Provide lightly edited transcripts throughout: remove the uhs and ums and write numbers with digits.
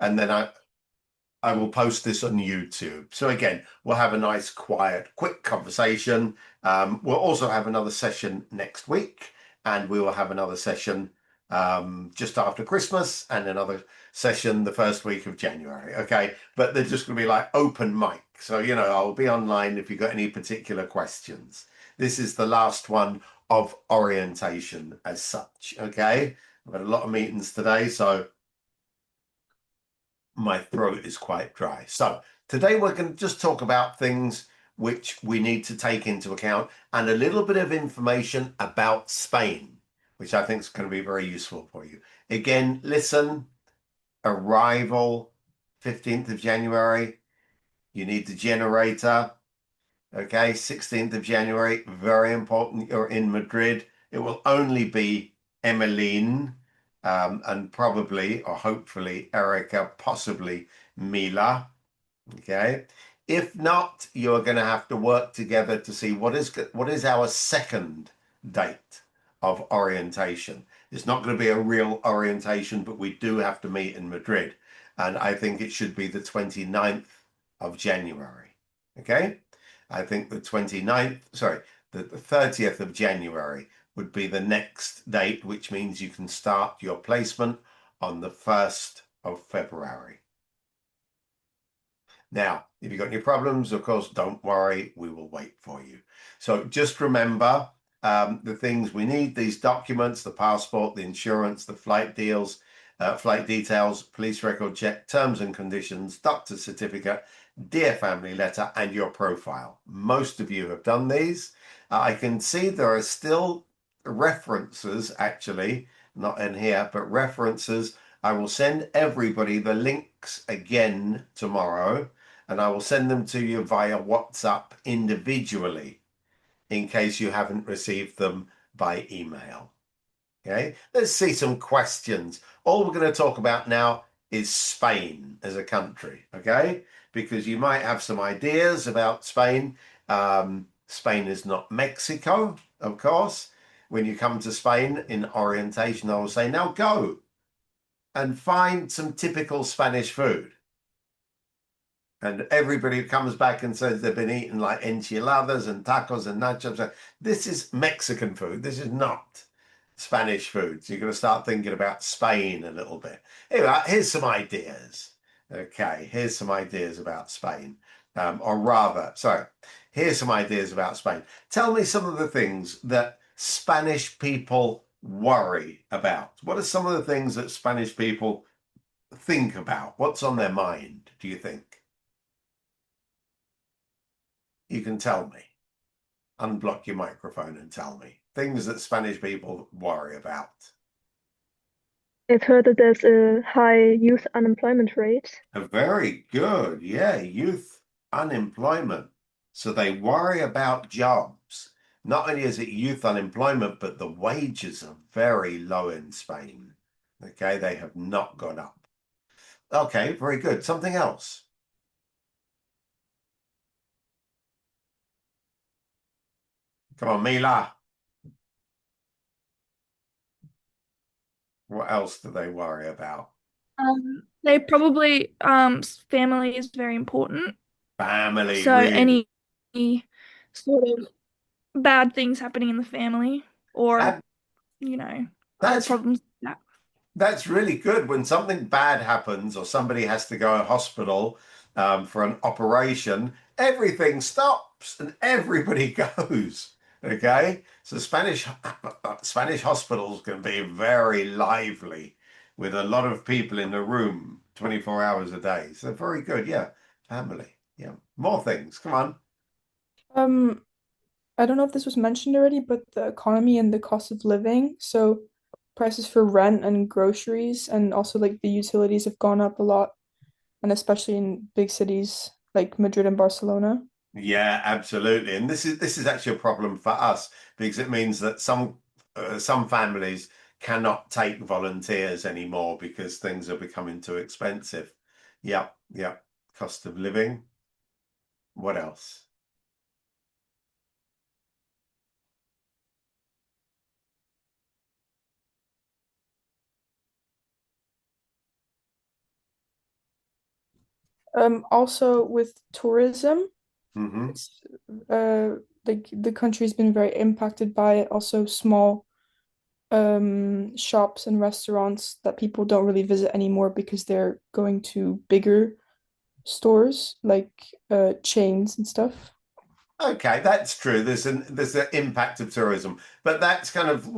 and then I will post this on YouTube. So again, we'll have a nice, quiet, quick conversation. We'll also have another session next week, and we will have another session just after Christmas, and another session the first week of January. Okay, but they're just going to be like open mic. So, I'll be online if you've got any particular questions. This is the last one of orientation as such. Okay, I've had a lot of meetings today, so my throat is quite dry. So today we're going to just talk about things which we need to take into account, and a little bit of information about Spain, which I think is going to be very useful for you. Again, listen, arrival 15th of January. You need the generator. Okay, 16th of January, very important. You're in Madrid. It will only be Emmeline, and probably or hopefully Erica, possibly Mila. Okay. If not, you're going to have to work together to see what is our second date of orientation. It's not going to be a real orientation, but we do have to meet in Madrid. And I think it should be the 29th of January. Okay. I think the 29th, sorry, the 30th of January would be the next date, which means you can start your placement on the 1st of February. Now, if you've got any problems, of course, don't worry, we will wait for you. So just remember the things we need: these documents, the passport, the insurance, the flight deals, flight details, police record check, terms and conditions, doctor's certificate, dear family letter, and your profile. Most of you have done these. I can see there are still references, actually, not in here, but references. I will send everybody the links again tomorrow, and I will send them to you via WhatsApp individually in case you haven't received them by email. Okay, let's see some questions. All we're going to talk about now is Spain as a country, okay? Because you might have some ideas about Spain. Spain is not Mexico, of course. When you come to Spain in orientation, I will say, now go and find some typical Spanish food. And everybody comes back and says they've been eating like enchiladas and tacos and nachos. This is Mexican food. This is not Spanish food. So you're going to start thinking about Spain a little bit. Anyway, here's some ideas. Okay, here's some ideas about Spain. Or rather, sorry, here's some ideas about Spain. Tell me some of the things that Spanish people worry about. What are some of the things that Spanish people think about? What's on their mind, do you think? You can tell me. Unblock your microphone and tell me. Things that Spanish people worry about. I've heard that there's a high youth unemployment rate. Very good. Yeah, youth unemployment. So they worry about jobs. Not only is it youth unemployment, but the wages are very low in Spain. Okay, they have not gone up. Okay, very good. Something else. Come on, Mila. What else do they worry about? They probably family is very important. Family, So really. any sort of bad things happening in the family or, That you know, other that's problems like That's really good. When something bad happens or somebody has to go to hospital for an operation, everything stops and everybody goes. Okay, so Spanish hospitals can be very lively with a lot of people in the room 24 hours a day. So very good. Yeah, family. Yeah, more things. Come on. Um, I don't know if this was mentioned already, but the economy and the cost of living. So prices for rent and groceries and also like the utilities have gone up a lot, and especially in big cities like Madrid and Barcelona. Yeah, absolutely. And this is actually a problem for us because it means that some families cannot take volunteers anymore because things are becoming too expensive. Yep, yep. Cost of living. What else? Also with tourism, Hmm. it's like the country's been very impacted by it. Also small shops and restaurants that people don't really visit anymore because they're going to bigger stores like chains and stuff. Okay, that's true. There's an impact of tourism, but that's kind of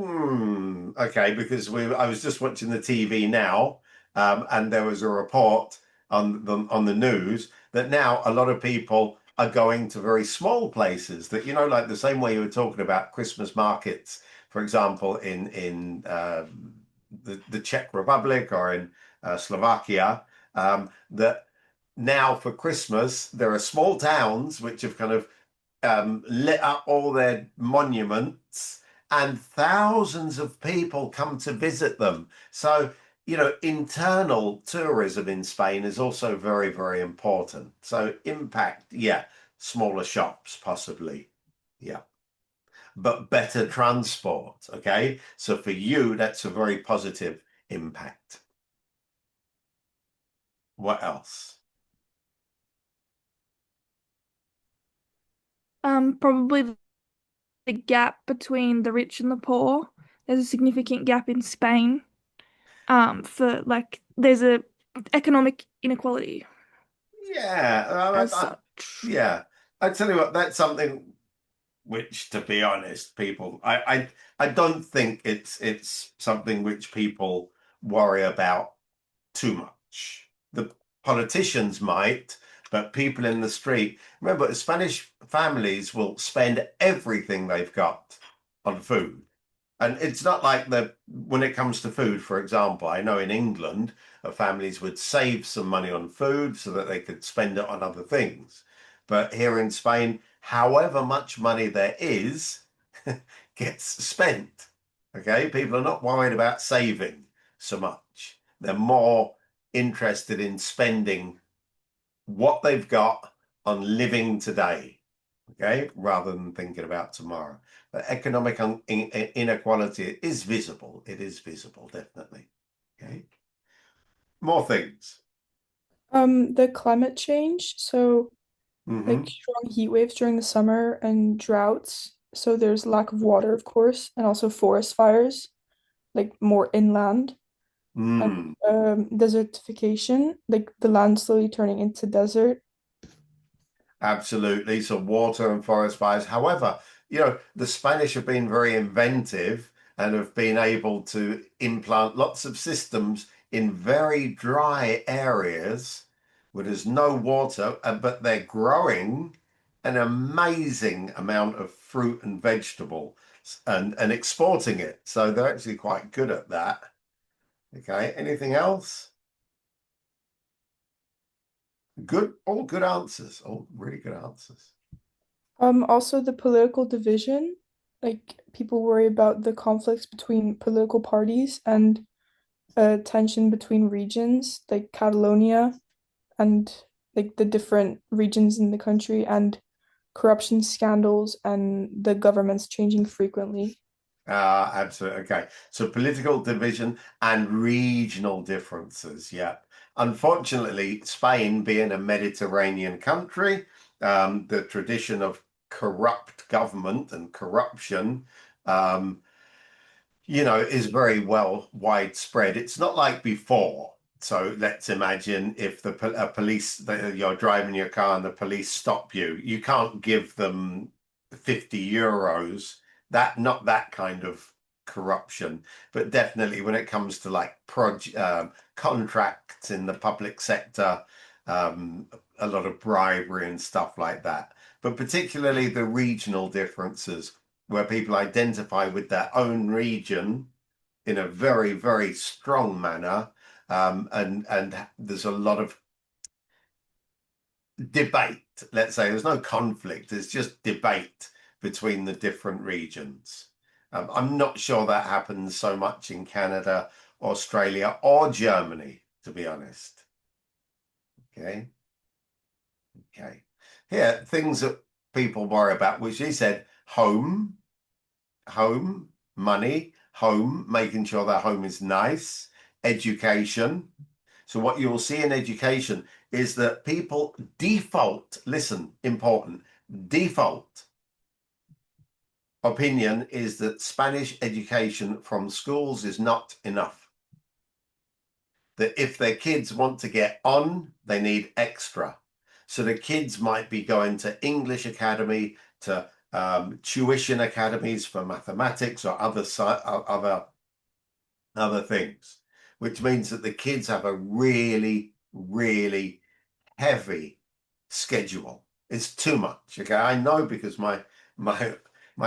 okay because I was just watching the TV now, and there was a report on the news that now a lot of people are going to very small places that like the same way you were talking about Christmas markets, for example, in the Czech Republic or in Slovakia, that now for Christmas there are small towns which have kind of lit up all their monuments, and thousands of people come to visit them. So, internal tourism in Spain is also very, very important. So, impact, yeah, smaller shops, possibly. Yeah. But better transport. Okay. So, for you, that's a very positive impact. What else? Probably the gap between the rich and the poor. There's a significant gap in Spain. For like there's a economic inequality Yeah. as such. Yeah. I tell you what, that's something which, to be honest, I don't think it's something which people worry about too much. The politicians might, but people in the street, remember, Spanish families will spend everything they've got on food. And it's not like when it comes to food, for example, I know in England, families would save some money on food so that they could spend it on other things. But here in Spain, however much money there is gets spent. Okay, people are not worried about saving so much. They're more interested in spending what they've got on living today, okay, rather than thinking about tomorrow. But economic inequality is visible. It is visible, definitely. Okay. More things. The climate change, so like Hmm. strong heat waves during the summer and droughts. So there's lack of water, of course, and also forest fires, like more inland, and Mm. desertification, like the land slowly turning into desert. Absolutely. So water and forest fires. However, the Spanish have been very inventive and have been able to implant lots of systems in very dry areas where there's no water, but they're growing an amazing amount of fruit and vegetable and exporting it. So they're actually quite good at that. Okay. Anything else? Good. All good answers. All really good answers. Also the political division, like people worry about the conflicts between political parties and tension between regions, like Catalonia and like the different regions in the country and corruption scandals and the governments changing frequently. Absolutely. Okay. So political division and regional differences. Yeah. Unfortunately, Spain being a Mediterranean country, the tradition of corrupt government and corruption, um, is very well widespread. It's not like before. So let's imagine if you're driving your car and the police stop you, you can't give them 50 euros. Not that kind of corruption, but definitely when it comes to like contracts in the public sector, um, a lot of bribery and stuff like that. But particularly the regional differences where people identify with their own region in a very, very strong manner. And there's a lot of debate, let's say. There's no conflict, there's just debate between the different regions. I'm not sure that happens so much in Canada, Australia, or Germany, to be honest. Okay. Okay. Here, things that people worry about, which he said home, money, home, making sure that home is nice, education. So what you will see in education is that people default, listen, important, default opinion is that Spanish education from schools is not enough. That if their kids want to get on, they need extra. So the kids might be going to English academy, to tuition academies for mathematics or other things, which means that the kids have a really, really heavy schedule. It's too much. Okay, I know because my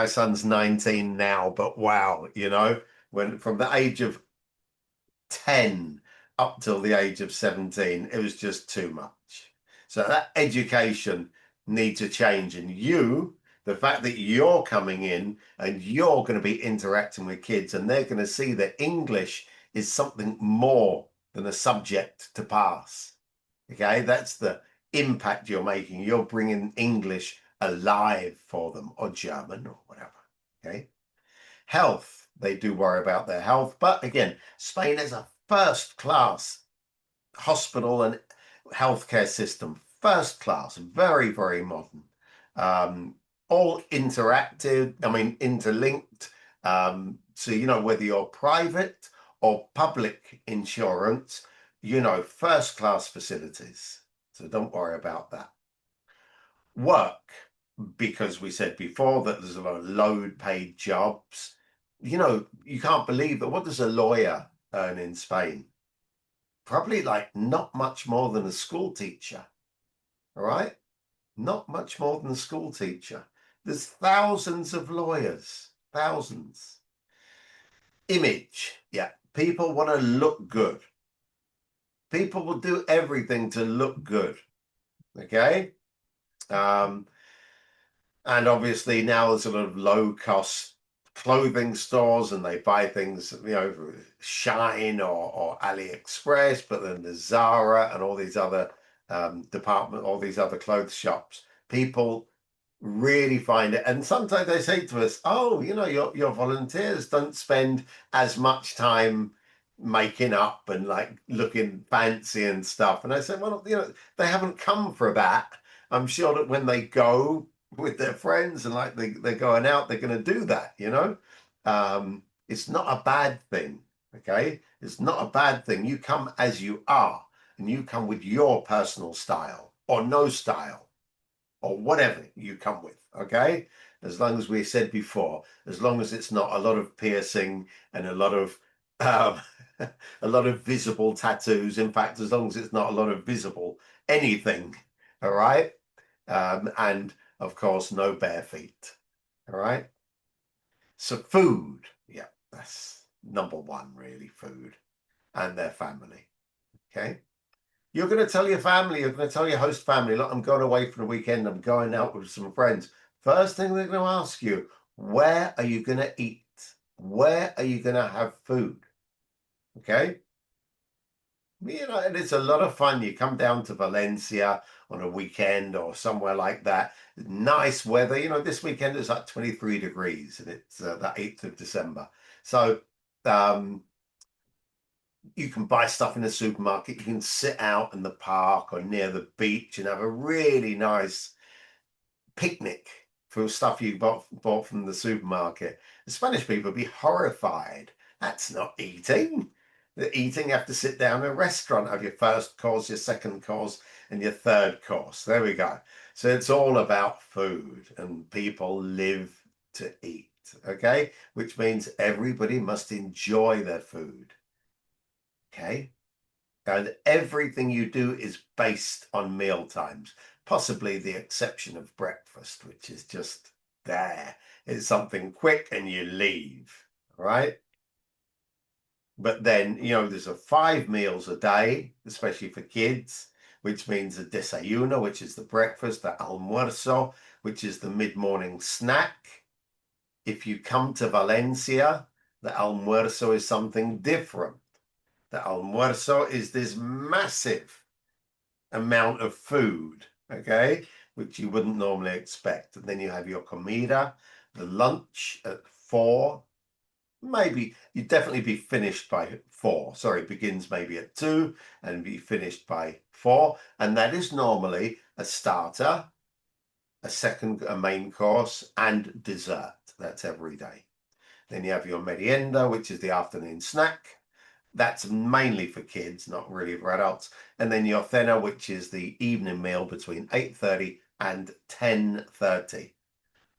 son's 19 now, but wow, you know, when from the age of 10 up till the age of 17, it was just too much. So that education needs a change. And the fact that you're coming in and you're going to be interacting with kids and they're going to see that English is something more than a subject to pass. Okay, that's the impact you're making. You're bringing English alive for them, or German or whatever. Okay. Health, they do worry about their health. But again, Spain is a first class hospital and healthcare system. First class, very, very modern. All interactive, I mean, interlinked. So, you know, whether you're private or public insurance, you know, first class facilities. So don't worry about that. Work, because we said before that there's a lot of low paid jobs. You know, you can't believe that. What does a lawyer earn in Spain? Probably like not much more than a school teacher. All right. Not much more than a school teacher. There's thousands of lawyers, thousands. Image. Yeah. People want to look good. People will do everything to look good. Okay. And obviously now there's a lot of low cost clothing stores and they buy things, you know, Shine or AliExpress, but then there's Zara and all these other all these other clothes shops. People really find it. And sometimes they say to us, oh, you know, your volunteers don't spend as much time making up and like looking fancy and stuff. And I said, well, you know, they haven't come for that. I'm sure that when they go with their friends and like they're going out, they're going to do that, you know. It's not a bad thing. Okay, it's not a bad thing. You come as you are and you come with your personal style or no style or whatever you come with. Okay, as long as we said before, as long as it's not a lot of piercing and a lot of a lot of visible tattoos. In fact, as long as it's not a lot of visible anything. All right. And of course, no bare feet. All right. So food, yeah, that's number one, really, food and their family. Okay. You're going to tell your family, you're going to tell your host family, look, I'm going away for the weekend, I'm going out with some friends. First thing they're going to ask you, where are you going to eat? Where are you going to have food? Okay. You know, and it's a lot of fun. You come down to Valencia on a weekend or somewhere like that. Nice weather. You know, this weekend is like 23 degrees and it's the 8th of December. So you can buy stuff in the supermarket. You can sit out in the park or near the beach and have a really nice picnic for stuff you bought from the supermarket. The Spanish people would be horrified. That's not eating. The eating, you have to sit down in a restaurant, have your first course, your second course, and your third course. There we go. So it's all about food and people live to eat, okay? Which means everybody must enjoy their food, okay? And everything you do is based on meal times, possibly the exception of breakfast, which is just there. It's something quick and you leave, right? But then, you know, there's 5 meals a day, especially for kids, which means the desayuno, which is the breakfast, the almuerzo, which is the mid-morning snack. If you come to Valencia, the almuerzo is something different. The almuerzo is this massive amount of food, okay, which you wouldn't normally expect. And then you have your comida, the lunch at 4, maybe you'd definitely be finished by 4. Sorry, begins maybe at 2 and be finished by 4. And that is normally a starter, a main course, and dessert. That's every day. Then you have your merienda, which is the afternoon snack. That's mainly for kids, not really for adults. And then your cena, which is the evening meal between 8:30 and 10:30.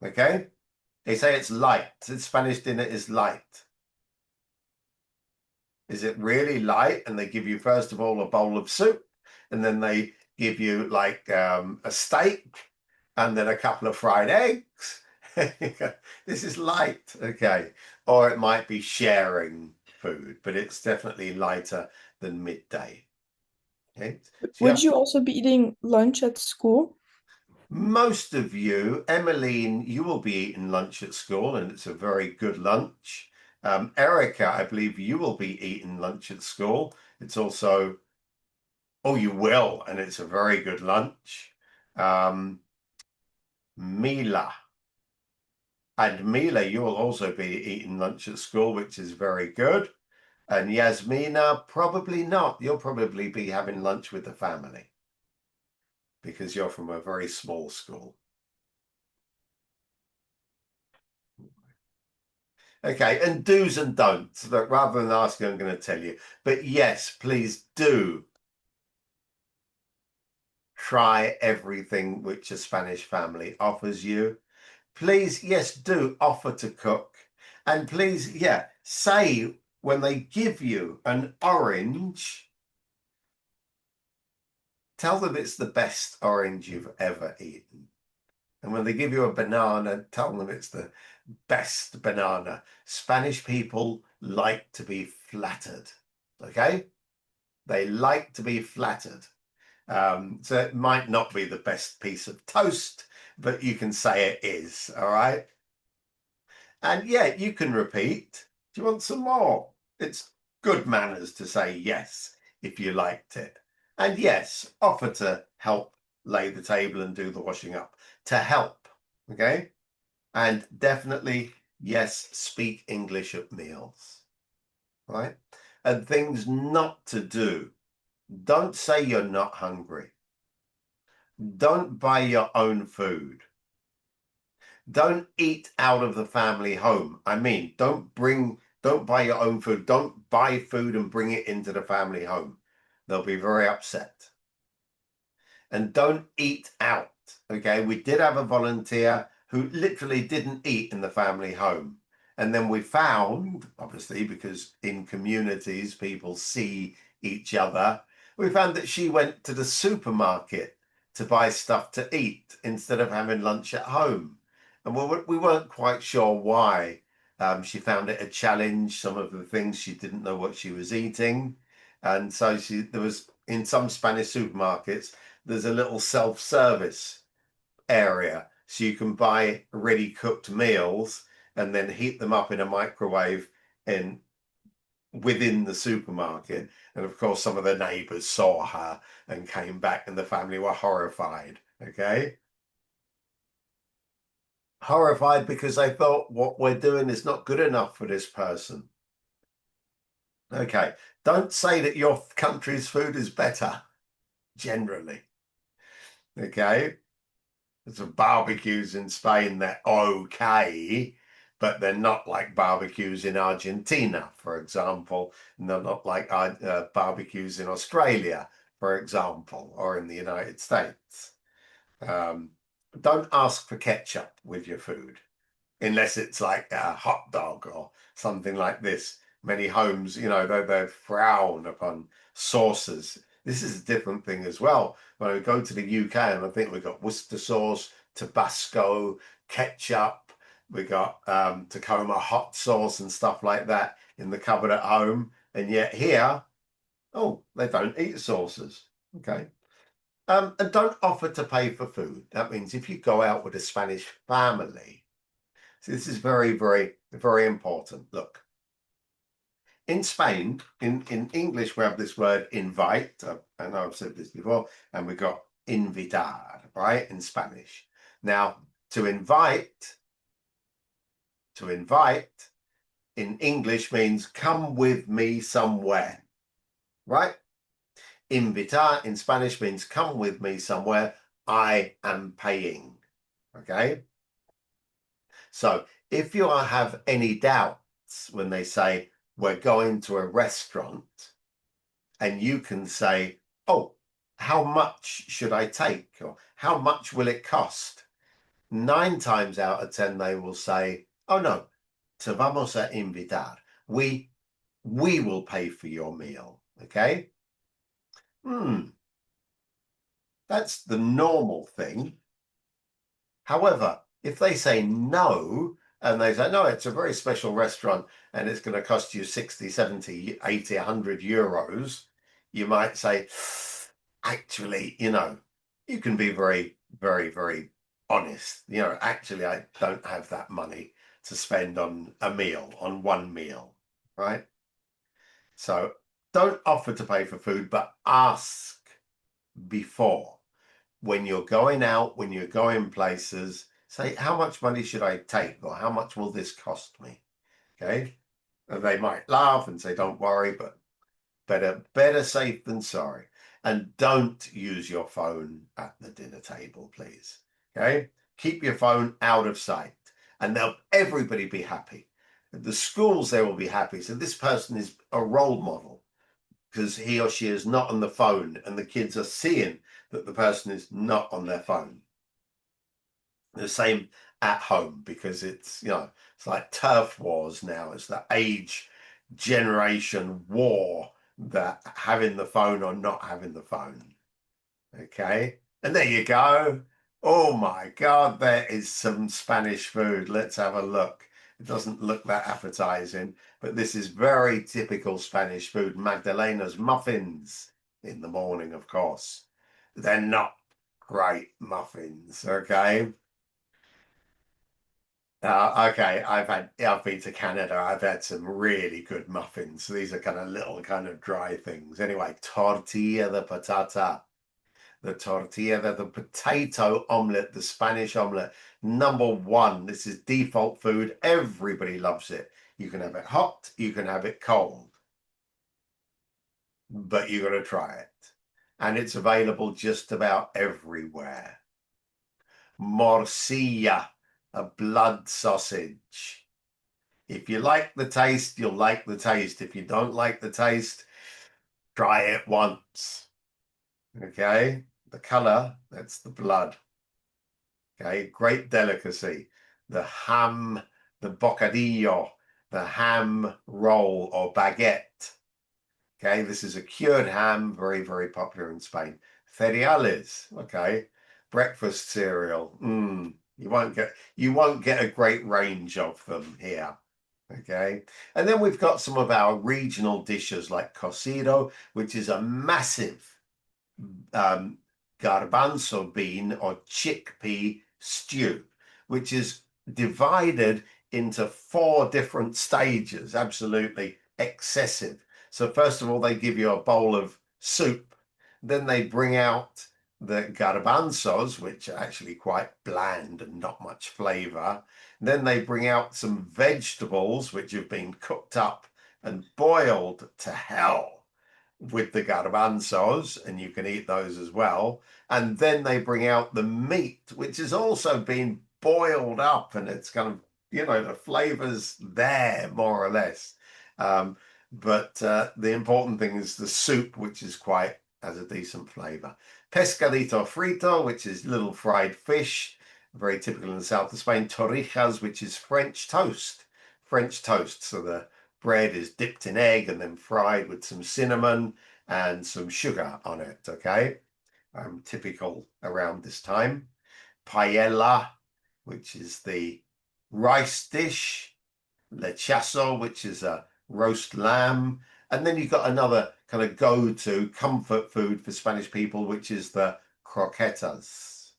Okay? They say it's light. Spanish dinner is light. Is it really light? And they give you, first of all, a bowl of soup, and then they give you like a steak, and then a couple of fried eggs. This is light, okay. Or it might be sharing food, but it's definitely lighter than midday. Okay. So Would you also be eating lunch at school? most of you, Emmeline, you will be eating lunch at school, and it's a very good lunch. Erica, I believe you will be eating lunch at school. It's also, oh, you will, and it's a very good lunch. Mila. And Mila, you will also be eating lunch at school, which is very good. And Yasmina, probably not. You'll probably be having lunch with the family because you're from a very small school. Okay, and do's and don'ts. Look, rather than asking, I'm going to tell you. But yes, please do try everything which a Spanish family offers you. Please, yes, do offer to cook. And please, yeah, say when they give you an orange, tell them it's the best orange you've ever eaten. And when they give you a banana, tell them it's the best banana. Spanish people like to be flattered, okay? They like to be flattered. So it might not be the best piece of toast, but you can say it is, all right? And yeah, you can repeat. Do you want some more? It's good manners to say yes if you liked it. And yes, offer to help lay the table and do the washing up. To help, okay? And definitely, yes, speak English at meals, right? And things not to do. Don't say you're not hungry. Don't buy your own food. Don't eat out of the family home. I mean, don't buy your own food. Don't buy food and bring it into the family home. They'll be very upset. And don't eat out. Okay, we did have a volunteer who literally didn't eat in the family home. And then we found, obviously, because in communities people see each other, we found that she went to the supermarket to buy stuff to eat instead of having lunch at home. And we weren't quite sure why. She found it a challenge, some of the things she didn't know what she was eating. And so there was, in some Spanish supermarkets, there's a little self-service area, so you can buy ready cooked meals and then heat them up in a microwave within the supermarket. And of course, some of the neighbors saw her and came back, and the family were horrified. Okay, horrified because they thought what we're doing is not good enough for this person. Okay, don't say that your country's food is better generally. Okay, there's barbecues in Spain, they're okay, but they're not like barbecues in Argentina, for example, and they're not like barbecues in Australia, for example, or in the United States. Don't ask for ketchup with your food unless it's like a hot dog or something like this. Many homes, they frown upon sauces. This is a different thing as well. When we go to the UK, and I think we've got Worcester sauce, Tabasco, ketchup, we got Tacoma hot sauce and stuff like that in the cupboard at home. And yet here, oh, they don't eat sauces. Okay. And don't offer to pay for food. That means if you go out with a Spanish family, so this is very, very, very important. Look, in Spain, in English, we have this word invite. I know I've said this before, and we've got invitar, right, in Spanish. Now, to invite in English means come with me somewhere, right? Invitar in Spanish means come with me somewhere. I am paying. Okay. So if you have any doubts when they say we're going to a restaurant, and you can say, oh, how much should I take? Or how much will it cost? 9 times out of 10, they will say, oh no, te vamos a invitar. We will pay for your meal. Okay. That's the normal thing. However, if they say no, and they say, no, it's a very special restaurant and it's going to cost you 60, 70, 80, 100 euros, you might say, actually, you can be very, very, very honest. Actually, I don't have that money to spend on a meal, on one meal, right? So don't offer to pay for food, but ask before. When you're going out, when you're going places, say, how much money should I take? Or how much will this cost me? Okay. And they might laugh and say, don't worry, but better safe than sorry. And don't use your phone at the dinner table, please. Okay. Keep your phone out of sight and everybody be happy. The schools, they will be happy. So this person is a role model because he or she is not on the phone and the kids are seeing that the person is not on their phone. The same at home, because it's like turf wars now. It's the age generation war, that having the phone or not having the phone. Okay, and there you go. Oh my God, there is some Spanish food. Let's have a look. It doesn't look that appetizing, but this is very typical Spanish food. Magdalena's muffins in the morning, of course. They're not great muffins, okay? Okay, I've been to Canada. I've had some really good muffins. These are kind of little kind of dry things. Anyway, tortilla de patata. The tortilla, the potato omelette, the Spanish omelette, #1. This is default food. Everybody loves it. You can have it hot, you can have it cold, but you got to try it. And it's available just about everywhere. Morcilla, a blood sausage. If you like the taste, you'll like the taste. If you don't like the taste, try it once. Okay, the color, that's the blood. Okay, great delicacy. The ham, the bocadillo, the ham roll or baguette. Okay, this is a cured ham, very, very popular in Spain. Cereales, okay, breakfast cereal. You won't get a great range of them here. Okay, and then we've got some of our regional dishes like cocido, which is a massive garbanzo bean or chickpea stew, which is divided into 4 different stages. Absolutely excessive. So first of all, they give you a bowl of soup. Then they bring out the garbanzos, which are actually quite bland and not much flavor. Then they bring out some vegetables, which have been cooked up and boiled to hell with the garbanzos, and you can eat those as well. And then they bring out the meat, which has also been boiled up, and it's kind of, the flavors there more or less. But the important thing is the soup, which is has a decent flavor. Pescadito frito, which is little fried fish, very typical in the south of Spain. Torrijas, which is French toast. So the bread is dipped in egg and then fried with some cinnamon and some sugar on it, okay? Typical around this time. Paella, which is the rice dish. Lechazo, which is a roast lamb. And then you've got another kind of go-to comfort food for Spanish people, which is the croquetas.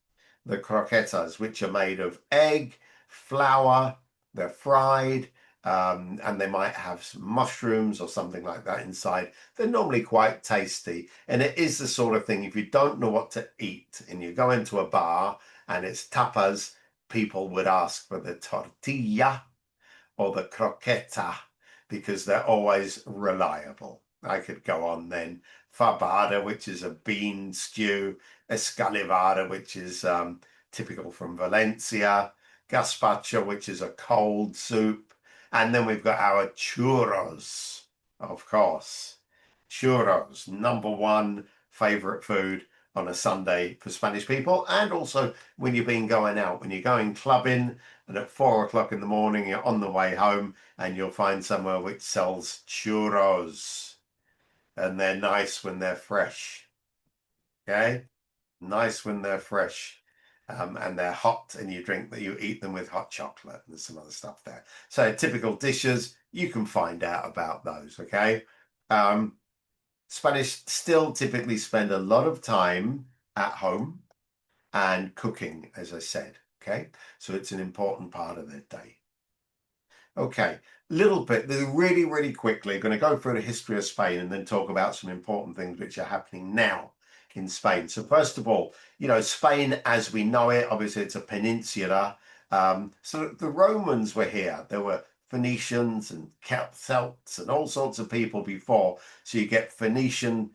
The croquetas, which are made of egg, flour, they're fried, and they might have some mushrooms or something like that inside. They're normally quite tasty. And it is the sort of thing, if you don't know what to eat and you go into a bar and it's tapas, people would ask for the tortilla or the croqueta, because they're always reliable. I could go on then. Fabada, which is a bean stew. Escalivada, which is typical from Valencia. Gazpacho, which is a cold soup. And then we've got our churros, of course. Churros, #1 favorite food on a Sunday for Spanish people. And also when you've been going out, when you're going clubbing and at 4 o'clock in the morning, you're on the way home and you'll find somewhere which sells churros. And they're nice when they're fresh. Okay? Nice when they're fresh. And they're hot, and you eat them with hot chocolate and some other stuff there. So typical dishes, you can find out about those. Okay. Spanish still typically spend a lot of time at home and cooking, as I said. Okay, so it's an important part of their day. Okay, little bit, really, really quickly, going to go through the history of Spain and then talk about some important things which are happening now in Spain. So first of all, you know, Spain as we know it, obviously it's a peninsula. So the Romans were here. There were Phoenicians and Celts and all sorts of people before. So you get Phoenician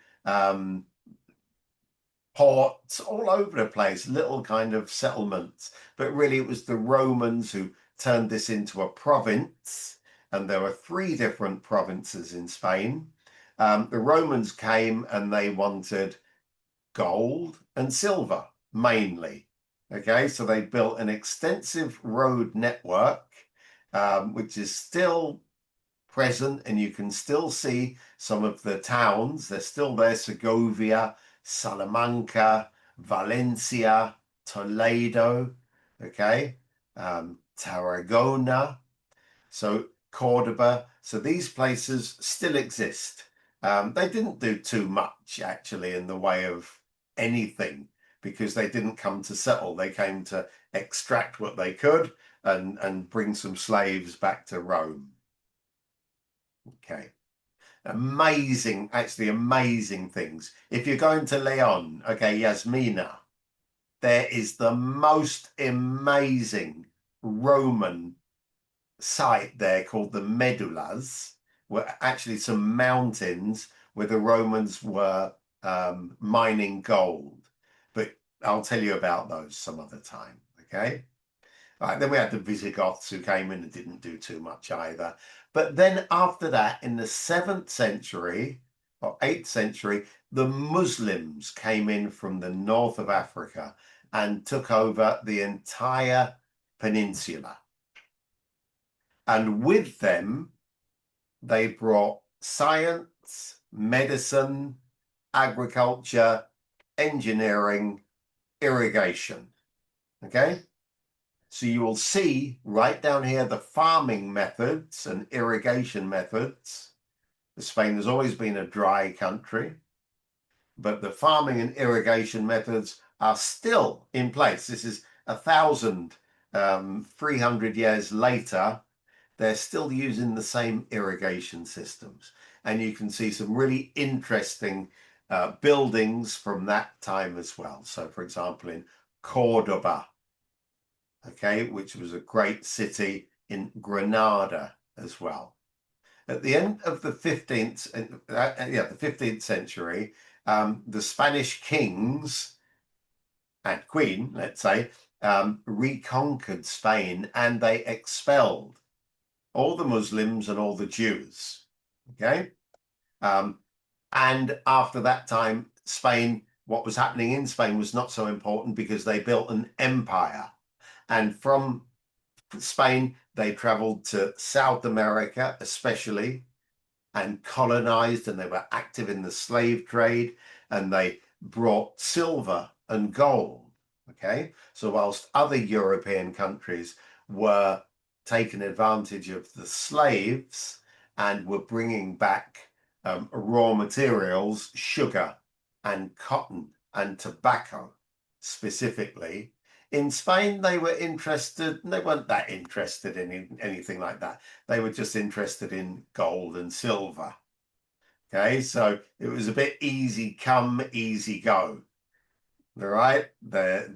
ports all over the place, little kind of settlements. But really it was the Romans who turned this into a province. And there were 3 different provinces in Spain. The Romans came and they wanted gold and silver mainly. Okay, so they built an extensive road network, which is still present, and you can still see some of the towns. They're still there: Segovia, Salamanca, Valencia, Toledo, okay, Tarragona, so Cordoba. So these places still exist. They didn't do too much actually in the way of anything, because they didn't come to settle. They came to extract what they could and bring some slaves back to Rome. Okay. Amazing, actually amazing things. If you're going to Leon, okay, Yasmina, there is the most amazing Roman site there called the Medullas, were actually some mountains where the Romans were mining gold. But I'll tell you about those some other time, okay? Right, then we had the Visigoths who came in and didn't do too much either. But then after that, in the 7th century or 8th century, the Muslims came in from the north of Africa and took over the entire peninsula. And with them, they brought science, medicine, agriculture, engineering, irrigation. Okay? So you will see right down here the farming methods and irrigation methods. Spain has always been a dry country, but the farming and irrigation methods are still in place. This is 1,300 years later. They're still using the same irrigation systems. And you can see some really interesting buildings from that time as well. So for example, in Cordoba, okay, which was a great city, in Granada as well. At the end of the 15th century, the Spanish kings and queen, let's say, reconquered Spain, and they expelled all the Muslims and all the Jews. Okay. And after that time, Spain, what was happening in Spain was not so important, because they built an empire. And from Spain, they traveled to South America, especially, and colonized, and they were active in the slave trade, and they brought silver and gold. Okay. So whilst other European countries were taking advantage of the slaves and were bringing back raw materials, sugar and cotton and tobacco specifically, in Spain they were interested, they weren't that interested in anything like that. They were just interested in gold and silver. Okay, so it was a bit easy come, easy go. All right, their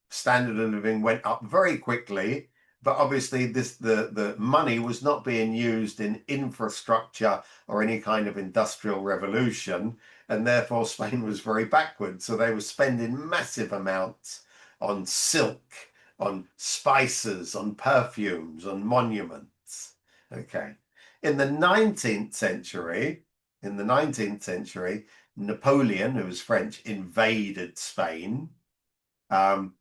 standard of living went up very quickly, but obviously the money was not being used in infrastructure or any kind of industrial revolution, and therefore Spain was very backward. So they were spending massive amounts on silk, on spices, on perfumes, on monuments. Okay. In the 19th century, Napoleon, who was French, invaded Spain. And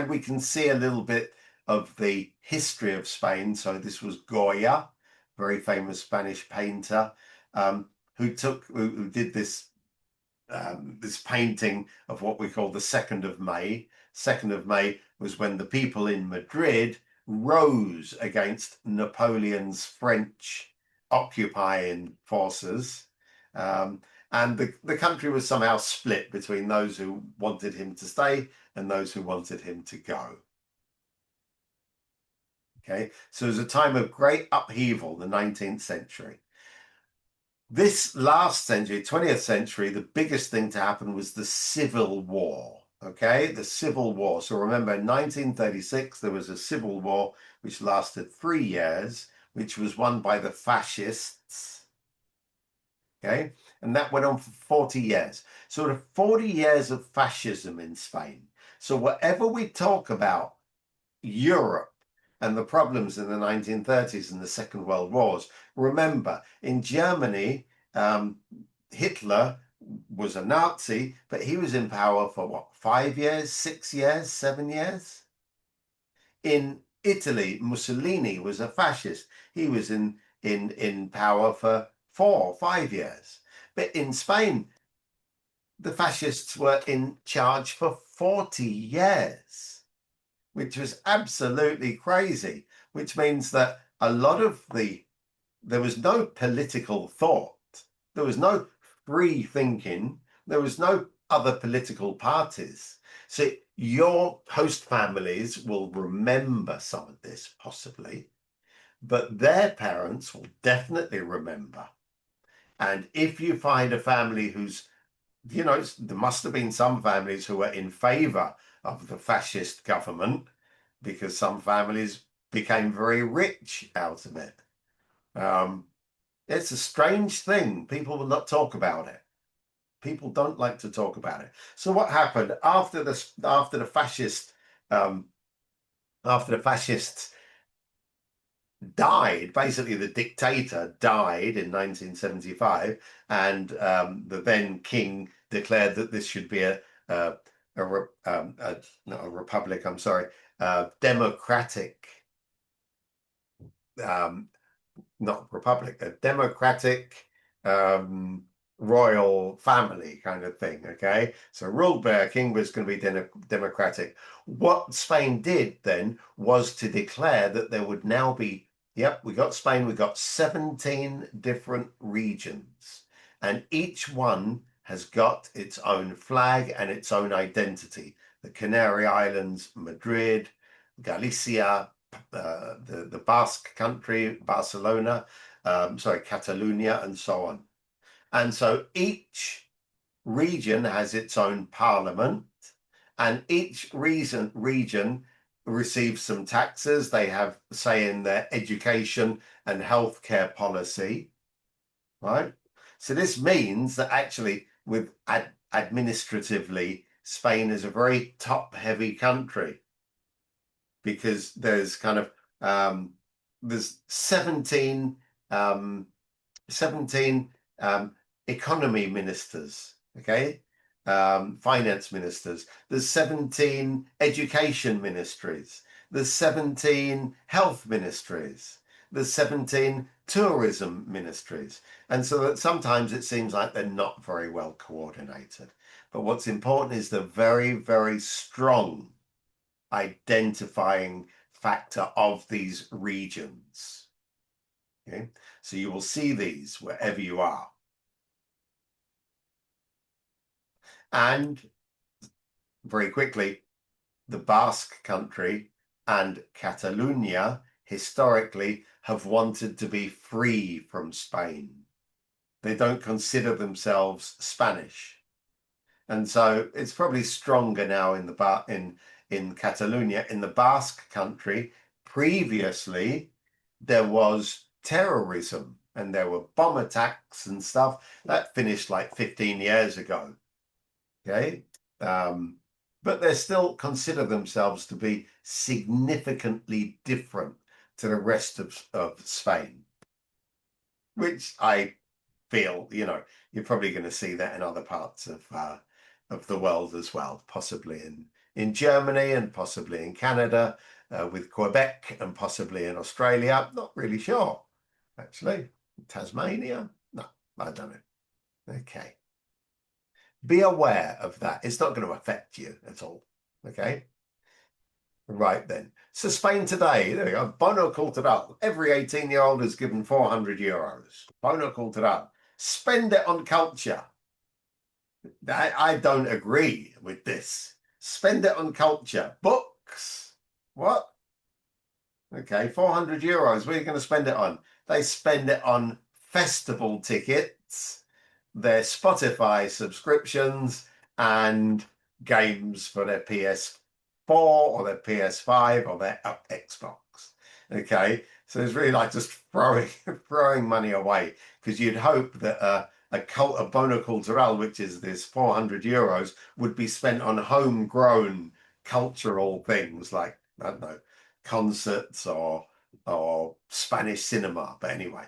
we can see a little bit of the history of Spain. So this was Goya, very famous Spanish painter, who did this painting of what we call the 2nd of May. 2nd of May was when the people in Madrid rose against Napoleon's French occupying forces. And the country was somehow split between those who wanted him to stay and those who wanted him to go. Okay, so it was a time of great upheaval, the 19th century. This last century, 20th century, the biggest thing to happen was the Civil War. Okay, the Civil War. So remember, in 1936, there was a civil war which lasted 3 years, which was won by the fascists. Okay, and that went on for 40 years. Sort of 40 years of fascism in Spain. So whatever we talk about Europe and the problems in the 1930s and the Second World Wars, remember, in Germany, Hitler was a Nazi, but he was in power for what, 5 years, 6 years, 7 years? In Italy, Mussolini was a fascist. He was in power for 4 or 5 years. But in Spain, the fascists were in charge for 40 years, which was absolutely crazy, which means that a lot of there was no political thought, there was no free thinking, there was no other political parties. So your host families will remember some of this possibly, but their parents will definitely remember. And if you find a family who's, there must have been some families who were in favor of the fascist government, because some families became very rich out of it. It's a strange thing. People will not talk about it. People don't like to talk about it. So what happened after the fascists died? Basically, the dictator died in 1975, and the then king declared that this should be not a republic. I'm sorry, democratic. Not republic, a democratic royal family kind of thing. Okay, so ruled by a king was going to be democratic. What Spain did then was to declare that there would now be, we got Spain, we got 17 different regions, and each one has got its own flag and its own identity. The Canary Islands, Madrid, Galicia, the Basque country, Barcelona, Catalonia, and so on. And so each region has its own parliament, and each region receives some taxes. They have say in their education and healthcare policy, right? So this means that actually, with administratively, Spain is a very top-heavy country, because there's kind of there's 17 economy ministers, okay, finance ministers. There's 17 education ministries. There's 17 health ministries. There's 17 tourism ministries. And so that sometimes it seems like they're not very well coordinated. But what's important is the very, very strong identifying factor of these regions. Okay, so you will see these wherever you are. And very quickly, the Basque country and Catalonia historically have wanted to be free from Spain. They don't consider themselves Spanish. And so it's probably stronger now in Catalonia. In the Basque country, previously there was terrorism and there were bomb attacks and stuff that finished like 15 years ago. Okay. But they still consider themselves to be significantly different to the rest of Spain, which I feel, you're probably going to see that in other parts of the world as well, possibly in Germany and possibly in Canada, with Quebec, and possibly in Australia. Not really sure, actually. Tasmania? No, I don't know. Okay. Be aware of that. It's not going to affect you at all. Okay. Right then. So Spain today, there we go. Bono cultural. Every 18-year-old is given €400. Bono cultural. Spend it on culture. I don't agree with this. Spend it on culture. Books. What? Okay, €400. What are you going to spend it on? They spend it on festival tickets, their Spotify subscriptions, and games for their PS4 or their PS5 or their Xbox. Okay, so it's really like just throwing money away, because you'd hope that a bono cultural, which is this €400, would be spent on homegrown cultural things like, I don't know, concerts or Spanish cinema. But anyway,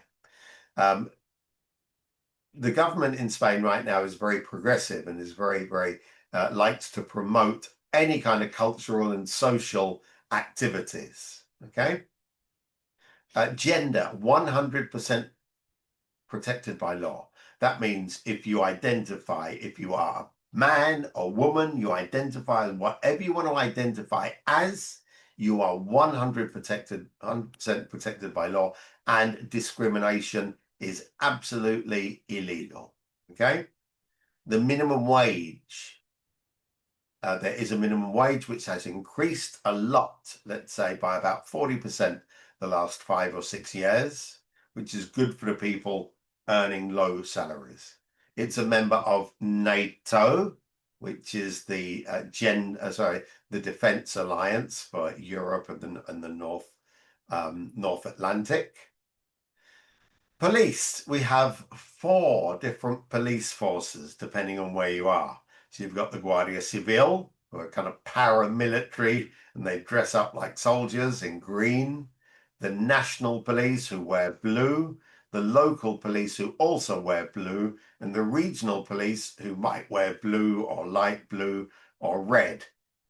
the government in Spain right now is very progressive and is very likes to promote any kind of cultural and social activities. Okay. Gender, 100% protected by law. That means if you are a man or woman, you identify as whatever you want to identify as, you are 100% protected by law, and discrimination is absolutely illegal. Okay. The minimum wage. There is a minimum wage which has increased a lot, let's say by about 40% the last 5 or 6 years, which is good for the people earning low salaries. It's a member of NATO, which is the Defense Alliance for Europe and the North Atlantic. Police, we have 4 different police forces depending on where you are. So you've got the Guardia Civil, who are kind of paramilitary, and they dress up like soldiers in green. The National Police, who wear blue. The local police, who also wear blue. And the regional police, who might wear blue or light blue or red.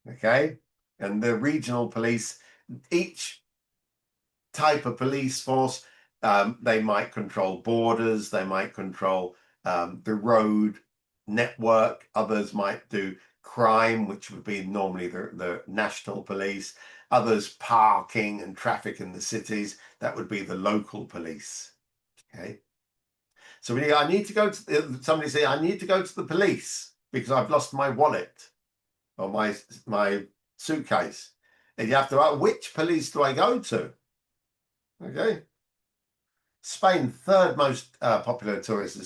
Okay? And the regional police, each type of police force, they might control borders, they might control the road network, others might do crime, which would be normally the national police, others parking and traffic in the cities, that would be the local police. Okay, so I need to go to somebody say, I need to go to the police because I've lost my wallet or my suitcase, and you have to ask, which police do I go to? Okay. Spain, 3rd most popular tourist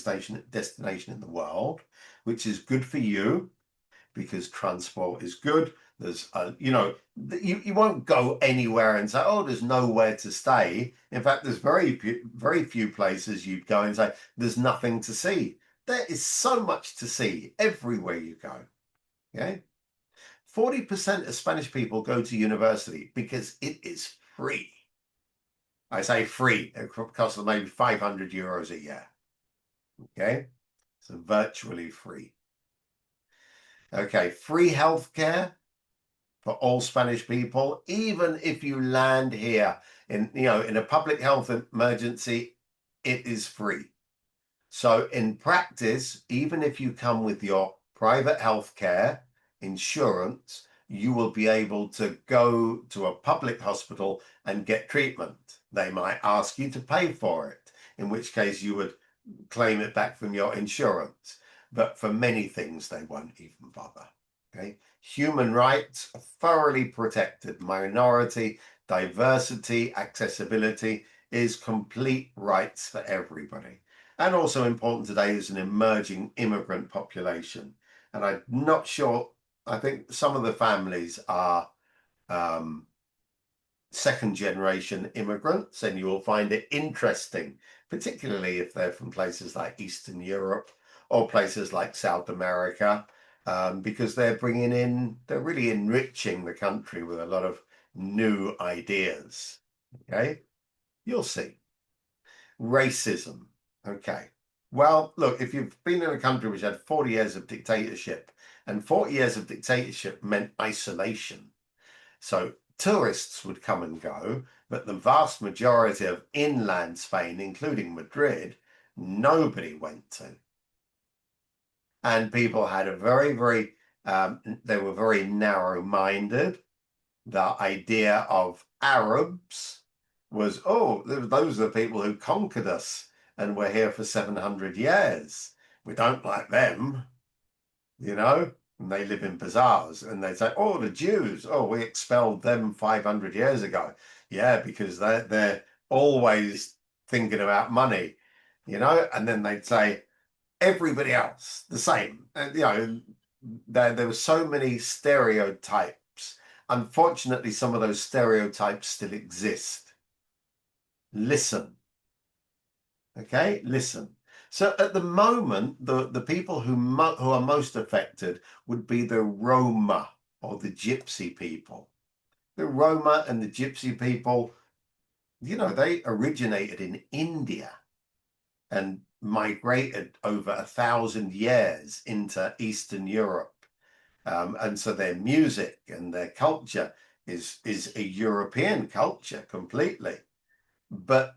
destination in the world, which is good for you because transport is good. There's, you won't go anywhere and say, oh, there's nowhere to stay. In fact, there's very few places you'd go and say, there's nothing to see. There is so much to see everywhere you go. Okay. 40% of Spanish people go to university because it is free. I say free, it costs them maybe €500 a year. Okay, so virtually free. Okay, free healthcare for all Spanish people, even if you land here in a public health emergency, it is free. So in practice, even if you come with your private healthcare insurance, you will be able to go to a public hospital and get treatment. They might ask you to pay for it, in which case you would claim it back from your insurance. But for many things, they won't even bother. Okay. Human rights are thoroughly protected. Minority, diversity, accessibility is complete rights for everybody. And also important today is an emerging immigrant population. And I'm not sure, I think some of the families are second generation immigrants, and you will find it interesting, particularly if they're from places like Eastern Europe or places like South America, because they're really enriching the country with a lot of new ideas. Okay, you'll see. Racism. Okay. Well, look, if you've been in a country which had 40 years of dictatorship, and 40 years of dictatorship meant isolation. So tourists would come and go, but the vast majority of inland Spain, including Madrid, nobody went to. And people had a they were very narrow-minded. The idea of Arabs was, oh, those are the people who conquered us and were here for 700 years. We don't like them, you know, and they live in bazaars, and they say, oh, the Jews, oh, we expelled them 500 years ago. Yeah, because they're always thinking about money, you know, and then they'd say, everybody else the same. And, you know, there were so many stereotypes. Unfortunately, some of those stereotypes still exist. Listen. Okay, listen. So at the moment, the people who are most affected would be the Roma, or the Gypsy people. The Roma and the Gypsy people, you know, they originated in India and migrated over 1,000 years into Eastern Europe. And so their music and their culture is a European culture completely. But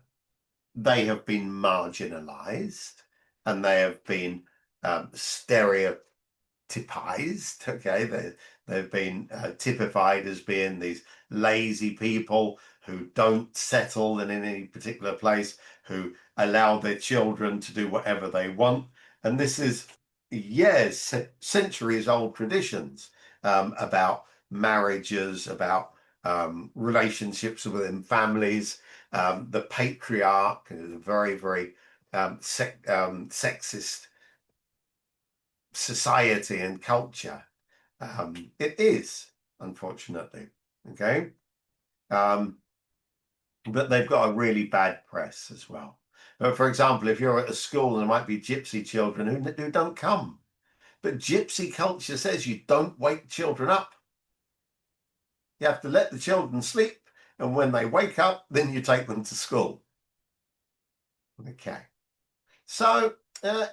they have been marginalized, and they have been stereotypized. Okay, they've been typified as being these lazy people who don't settle in any particular place, who allow their children to do whatever they want. And this is years, centuries old traditions about marriages, about relationships within families. The patriarch is a very sexist society and culture. It is, unfortunately. Okay. But they've got a really bad press as well. But for example, if you're at a school, there might be gypsy children who don't come. But gypsy culture says you don't wake children up. You have to let the children sleep, and when they wake up, then you take them to school. Okay. So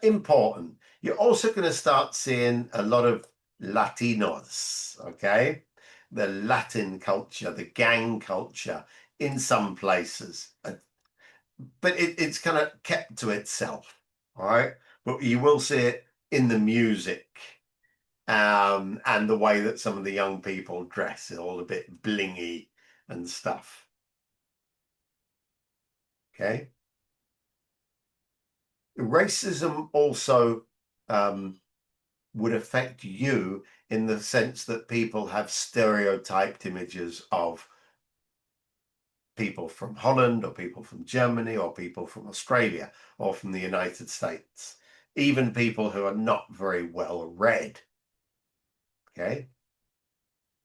important. You're also going to start seeing a lot of Latinos, okay? The Latin culture, the gang culture in some places. But it's kind of kept to itself, all right? But you will see it in the music and the way that some of the young people dress, all a bit blingy and stuff. Okay. Racism also would affect you in the sense that people have stereotyped images of people from Holland, or people from Germany, or people from Australia, or from the United States, even people who are not very well read. Okay.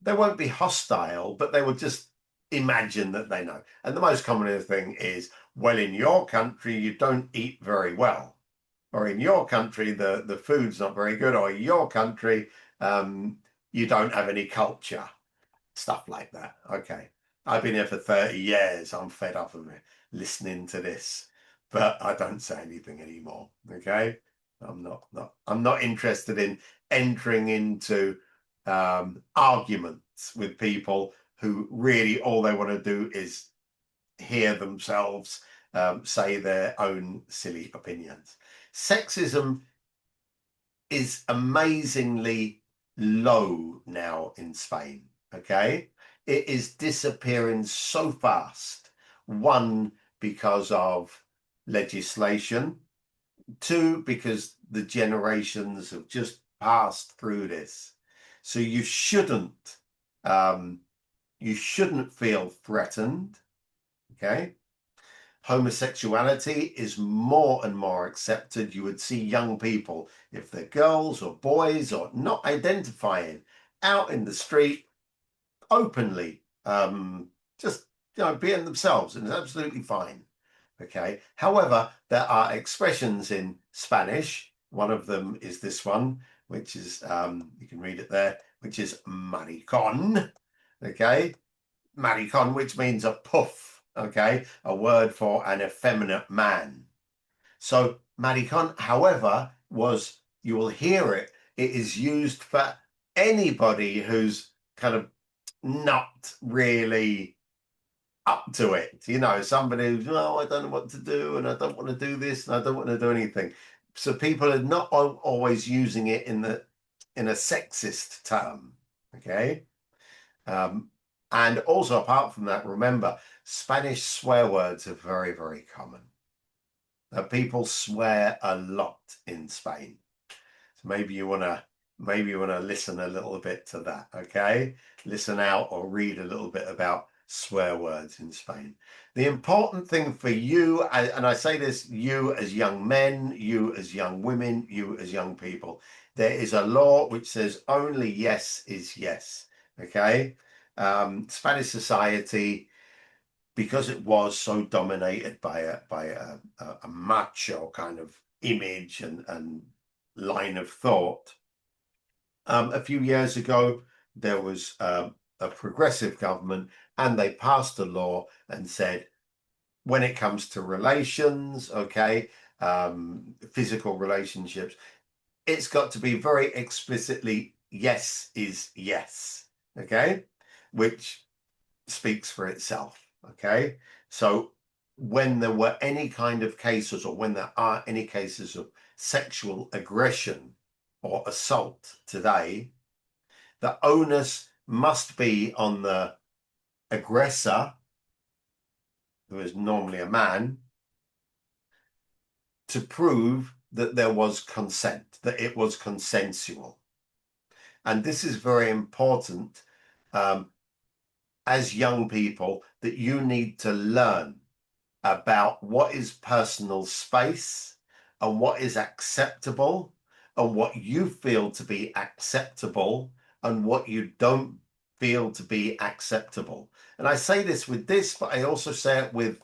They won't be hostile, but they will just imagine that they know. And the most common thing is, well, in your country, you don't eat very well. Or in your country, the food's not very good. Or in your country, you don't have any culture. Stuff like that. Okay. I've been here for 30 years. I'm fed up of it, listening to this, but I don't say anything anymore. Okay. I'm not interested in entering into arguments with people who really all they want to do is hear themselves say their own silly opinions. Sexism is amazingly low now in Spain. Okay, it is disappearing so fast. One, because of legislation. Two, because the generations have just passed through this. So you shouldn't feel threatened. Okay. Homosexuality is more and more accepted. You would see young people, if they're girls or boys or not identifying, out in the street openly, just being themselves, and it's absolutely fine. Okay. However, there are expressions in Spanish. One of them is this one, which is you can read it there, which is maricón. Okay, maricón, which means a puff. Okay, a word for an effeminate man. So maricón, however, you will hear it. It is used for anybody who's kind of not really up to it. Somebody who's, oh, I don't know what to do, and I don't want to do this, and I don't want to do anything. So people are not always using it in a sexist term. Okay. And also, apart from that, remember, Spanish swear words are very, very common. People swear a lot in Spain. So maybe you want to listen a little bit to that. Okay. Listen out or read a little bit about swear words in Spain. The important thing for you, and I say this, you as young men, you as young women, you as young people, there is a law which says only yes is yes. Okay. Spanish society, because it was so dominated by a macho kind of image and line of thought, a few years ago there was a progressive government, and they passed a law and said, when it comes to relations, okay, physical relationships, it's got to be very explicitly yes is yes. Okay, which speaks for itself. Okay, so when there were any kind of cases, or when there are any cases of sexual aggression or assault today, the onus must be on the aggressor, who is normally a man, to prove that there was consent, that it was consensual. And this is very important as young people, that you need to learn about what is personal space and what is acceptable, and what you feel to be acceptable and what you don't feel to be acceptable. And I say this with this, but I also say it with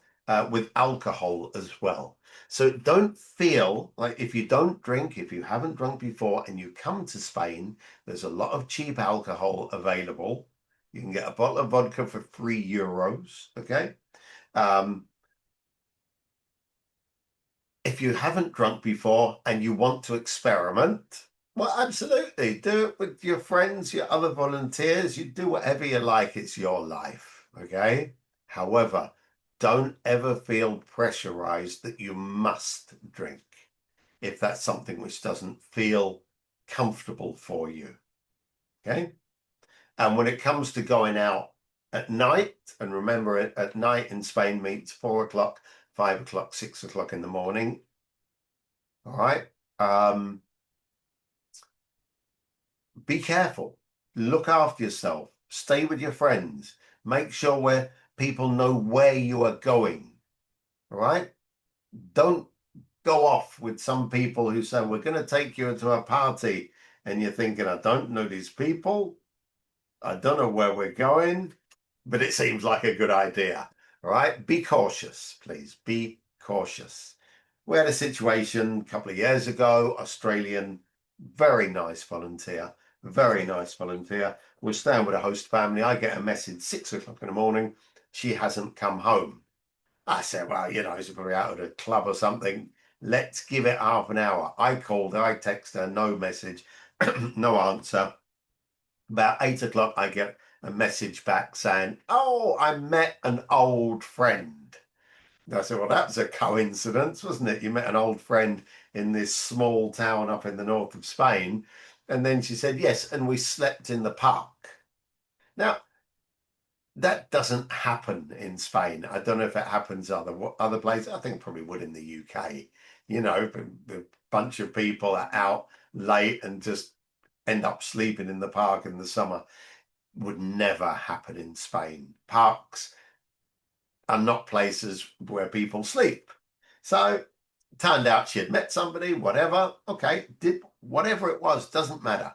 alcohol as well. So don't feel like, if you don't drink, if you haven't drunk before and you come to Spain, there's a lot of cheap alcohol available. You can get a bottle of vodka for €3. Okay. If you haven't drunk before and you want to experiment, well, absolutely do it with your friends, your other volunteers. You do whatever you like. It's your life. Okay. However, don't ever feel pressurized that you must drink if that's something which doesn't feel comfortable for you. Okay. And when it comes to going out at night, and remember, at night in Spain means 4 o'clock, 5 o'clock, 6 o'clock in the morning. All right. Be careful. Look after yourself. Stay with your friends. Make sure where people know where you are going. All right. Don't go off with some people who say, we're going to take you to a party, and you're thinking, I don't know these people. I don't know where we're going, but it seems like a good idea. All right. Be cautious, please. Be cautious. We had a situation a couple of years ago, Australian, very nice volunteer, We're staying with a host family. I get a message 6 o'clock in the morning. She hasn't come home. I said, well, she's probably out at a club or something. Let's give it half an hour. I called her, I texted her, no message, no answer. About 8 o'clock, I get a message back saying, oh, I met an old friend. I said, well, that was a coincidence, wasn't it? You met an old friend in this small town up in the north of Spain. And then she said, yes, and we slept in the park. Now, that doesn't happen in Spain. I don't know if it happens other places. I think it probably would in the UK. A bunch of people are out late and just end up sleeping in the park in the summer. Would never happen in Spain. Parks are not places where people sleep. So turned out she had met somebody, whatever. Okay, did whatever it was, doesn't matter,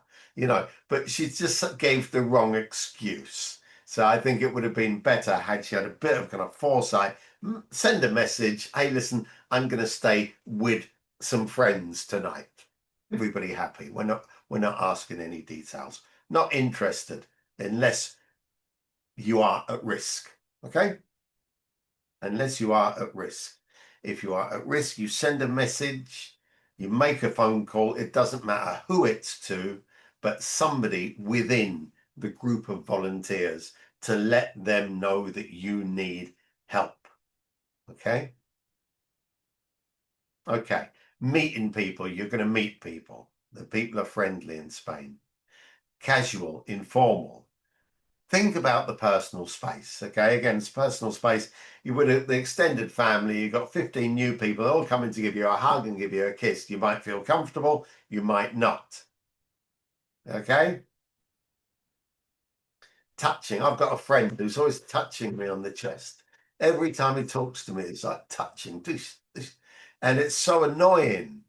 but she just gave the wrong excuse. So I think it would have been better had she had a bit of kind of foresight. Send a message. Hey, listen, I'm going to stay with some friends tonight. Everybody happy. We're not asking any details. Not interested unless you are at risk. Okay? Unless you are at risk. If you are at risk, you send a message, you make a phone call. It doesn't matter who it's to, but somebody within the group of volunteers to let them know that you need help. Okay? Okay. Meeting people. You're going to meet people. The people are friendly in Spain. Casual, informal. Think about the personal space. Okay, again, it's personal space. You would have the extended family, you've got 15 new people all coming to give you a hug and give you a kiss. You might feel comfortable, you might not. Okay. Touching. I've got a friend who's always touching me on the chest. Every time he talks to me, it's like touching. And it's so annoying.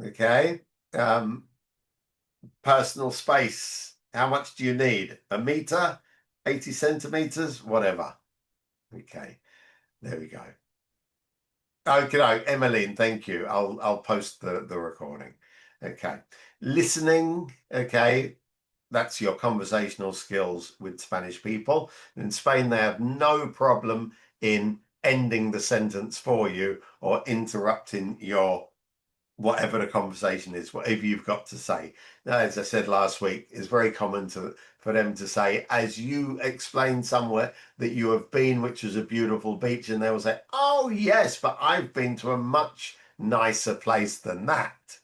Okay. Personal space. How much do you need? A meter? 80 centimeters? Whatever. Okay, there we go. Okay, Emmeline, thank you. I'll post the recording. Okay. Listening, okay, that's your conversational skills with Spanish people. In Spain, they have no problem in ending the sentence for you or interrupting your whatever the conversation is, whatever you've got to say. Now, as I said last week, it's very common for them to say, as you explain somewhere that you have been, which is a beautiful beach, and they will say, oh yes, but I've been to a much nicer place than that.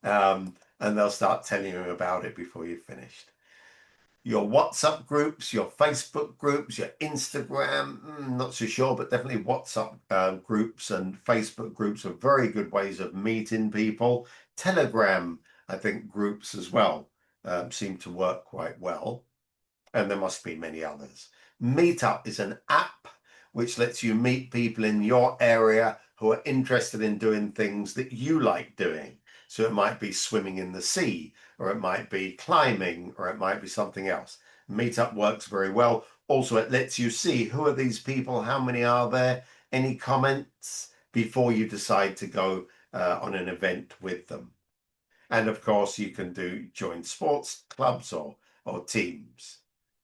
And they'll start telling you about it before you've finished. Your WhatsApp groups, your Facebook groups, your Instagram, not so sure, but definitely WhatsApp groups and Facebook groups are very good ways of meeting people. Telegram, I think groups as well seem to work quite well. And there must be many others. Meetup is an app which lets you meet people in your area who are interested in doing things that you like doing. So it might be swimming in the sea, or it might be climbing, or it might be something else. Meetup works very well. Also, it lets you see who are these people, how many are there, any comments before you decide to go on an event with them. And of course, you can join sports clubs or teams.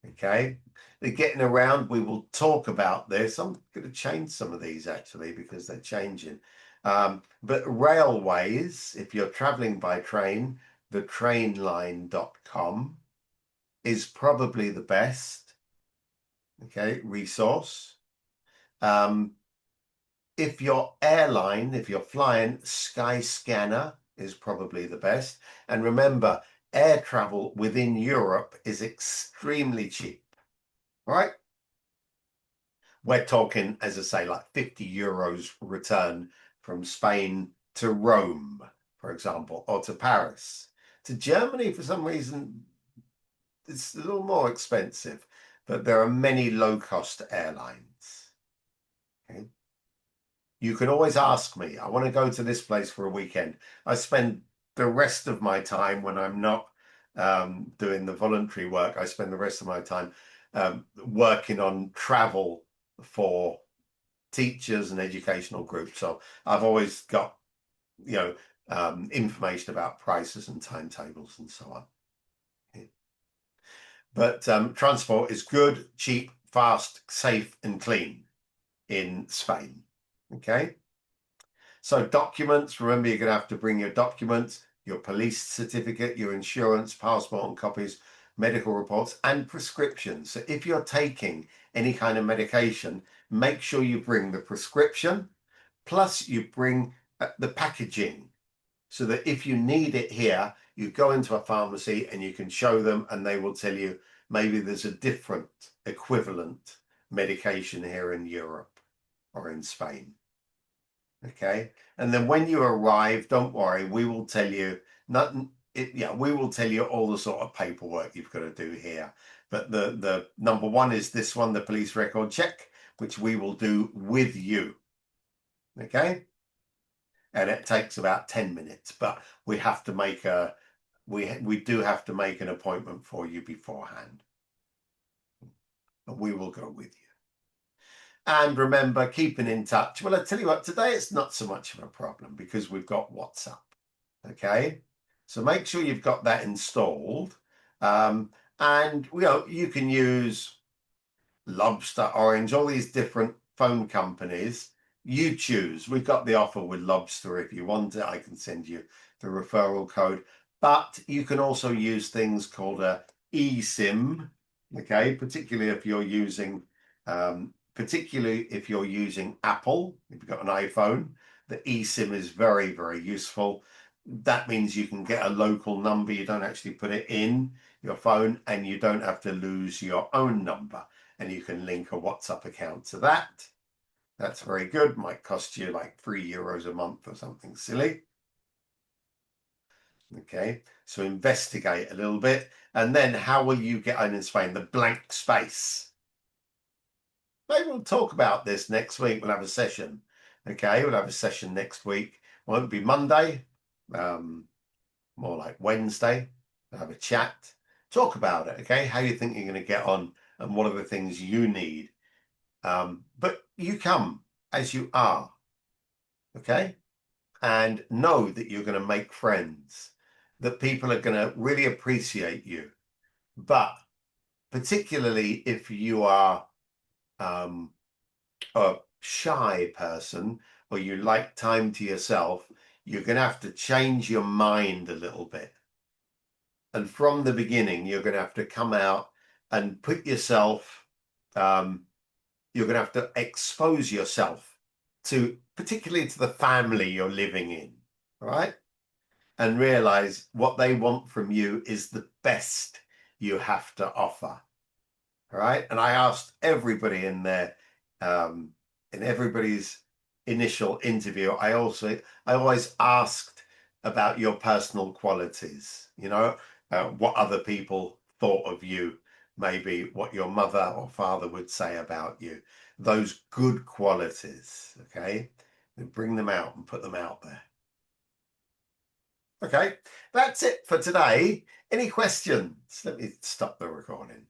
Okay, they're getting around. We will talk about this. I'm going to change some of these actually because they're changing. But railways, if you're traveling by train, the trainline.com is probably the best, okay, resource. If you're flying, Skyscanner is probably the best. And remember, air travel within Europe is extremely cheap, right? We're talking, as I say, like 50 euros return from Spain to Rome, for example, or to Paris. To Germany, for some reason, it's a little more expensive, but there are many low-cost airlines. Okay. You can always ask me, I want to go to this place for a weekend. I spend the rest of my time when I'm not doing the voluntary work, I spend the rest of my time working on travel for teachers and educational groups. So I've always got, information about prices and timetables and so on. Okay. But transport is good, cheap, fast, safe, and clean in Spain. Okay. So documents, remember you're going to have to bring your documents, your police certificate, your insurance, passport and copies, medical reports, and prescriptions. So if you're taking any kind of medication, make sure you bring the prescription, plus you bring the packaging, so that if you need it here, you go into a pharmacy and you can show them and they will tell you maybe there's a different equivalent medication here in Europe or in Spain. Okay, and then when you arrive, don't worry, we will tell you we will tell you all the sort of paperwork you've got to do here. But the number one is this one, the police record check, which we will do with you. Okay, and it takes about 10 minutes, but we have to make we do have to make an appointment for you beforehand. and we will go with you. And remember, keeping in touch. Well, I tell you what, today it's not so much of a problem because we've got WhatsApp. Okay, so make sure you've got that installed. And you can use Lobster, Orange, all these different phone companies. You choose. We've got the offer with Lobster. If you want it, I can send you the referral code. But you can also use things called a eSIM. Okay, particularly if you're using Apple. If you've got an iPhone, the eSIM is very, very useful. That means you can get a local number. You don't actually put it in your phone, and you don't have to lose your own number. And you can link a WhatsApp account to that. That's very good. Might cost you like €3 a month or something silly. Okay, so investigate a little bit. And then how will you get on in Spain? The blank space. Maybe we'll talk about this next week. We'll have a session. Okay, we'll have a session next week. Won't be Monday, more like Wednesday. We'll have a chat. Talk about it, okay? How you think you're going to get on and what are the things you need. But you come as you are, okay? And know that you're going to make friends, that people are going to really appreciate you. But particularly if you are a shy person or you like time to yourself, you're going to have to change your mind a little bit. And from the beginning, you're going to have to come out and put yourself, you're going to have to expose yourself to, particularly to the family you're living in, right? And realize what they want from you is the best you have to offer, all right? And I asked everybody in there, in everybody's initial interview, I always asked about your personal qualities, what other people thought of you, maybe what your mother or father would say about you, those good qualities, okay? And bring them out and put them out there. Okay, that's it for today. Any questions? Let me stop the recording.